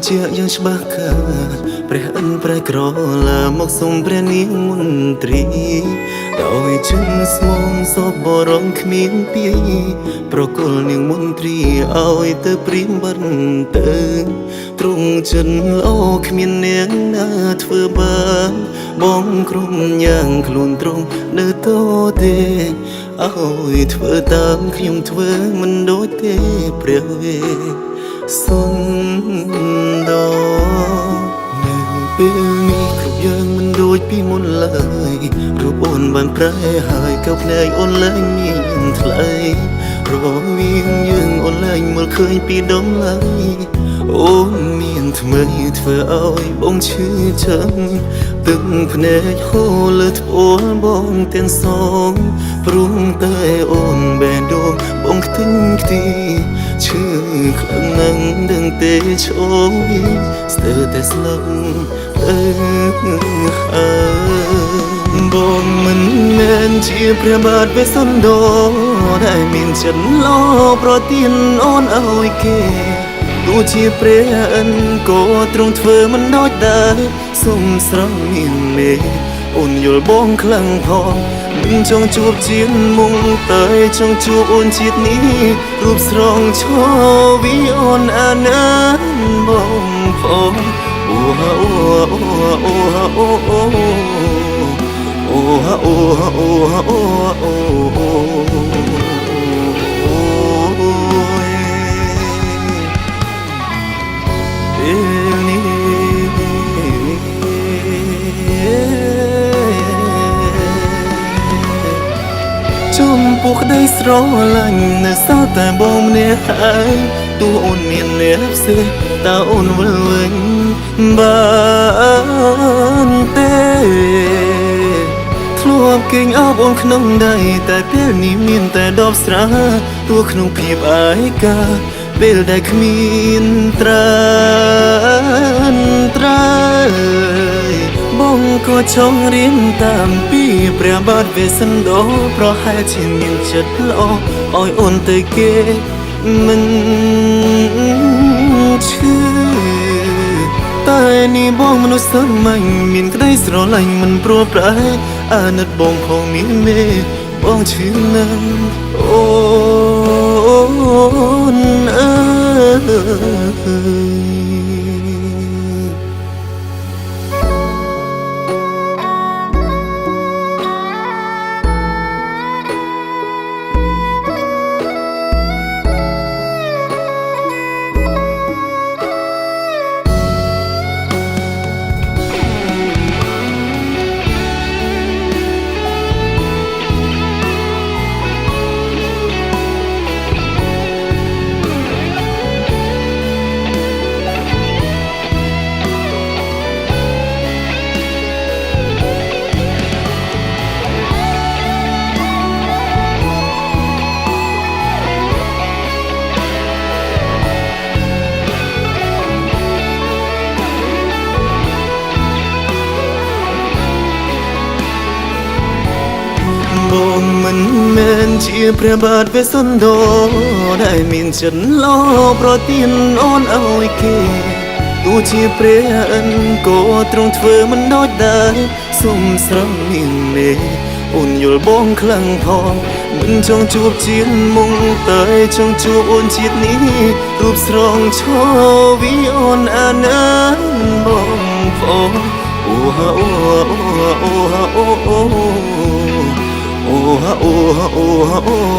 ជាយ៉ាងច្បាស់ខាព្រះអិនប្រែក្រឡាមកសុំព្រះនាងមន្ត្រីដោយជឹងស្មងសពបរំគ្មានពីប្រគល់នាងមន្ត្រីឲ្យទៅព្រៀងបន្ទើទ្រង់ចិនល្អគ្មាននាងណាធ្វើបានបងក្រុមយ៉ាងខ្លួនទ្រង់នៅតទេឲ្យធ្វើតាមខ្ញុំធ្វើមិនដូចទេព្រះវេសុនដនៅពេលនេះគ្រប់យ៉ាងមិនដូចពីមុនឡើយរូបអូនបានប្រែហើយកៅភ្នែកអូនឡើងមានថ្លៃរវាងយើងអូនឡើងមើលឃើញពីដំឡៃអូនមានថ្មីធ្វើឲ្យបងឈឺចាំទឹកភ្នែកហូរលើត្បូងបងទាំងសងព្រមតែអូនបែរដូងបងខ្ទេញខ្ទីឈឺខ្លាំងណាស់ដឹងទេឈោស្ទើរតែស្លាប់បងមិនមែនជាព្រះបាទវេស្សន្តរដែលមានចិត្តលោប្រទានអូនឲ្យគេទោះជាព្រះអិនក៏ទ្រង់ធ្វើមិនដូចដែរសុំស្រង់មានមេអូនយល់បងខ្លាំងផងមិនចង់ជួបជាមុងតែចង់ជួបអូនជាតិនេះរូបស្រងឈរវីអូនអាណាបងផងអូអូអូអូអូអូអូអូអូអូចំពោះក្តីស្រឡាញ់នៅសល់តែបងម្នាក់ហើយទោះអូនមានអ្នកផ្សេងតើអូនវិលវិញបានទេធ្លាប់គេងអបអូនក្នុងដៃតែពេលនេះមានតែដបស្រាទោះក្នុងភាពអាយកាពេលដែលគ្មានត្រានត្រើយបងក៏ចង់រៀនតាមពីព្រះបាទវេស្សន្តរប្រហែលជាមានចិត្តល្អឲ្យអូនទៅគេមិនឈឺតែនេះបងមនុស្សសាមញ្ញមានក្តីស្រឡាញ់មិនព្រោះប្រែអាណិតបងផងមានមេបងឈឺណាស់អូនអើយបងមិនមែនជាព្រះបាទវេស្សន្តរដែលមានចិត្តលោប្រទានអូនឲ្យគេទោះជាព្រះអិនក៏ទ្រង់ធ្វើមិនដូចដែរសុំស្រង់មានមេអូនយល់បងខ្លាំងផងមិនចង់ជួបជាមុងតែចង់ជួបអូនជាតិនេះរូបស្រងឈរវីអូនអាណាបងផងអូអូអូអូអូអូអូអូអូ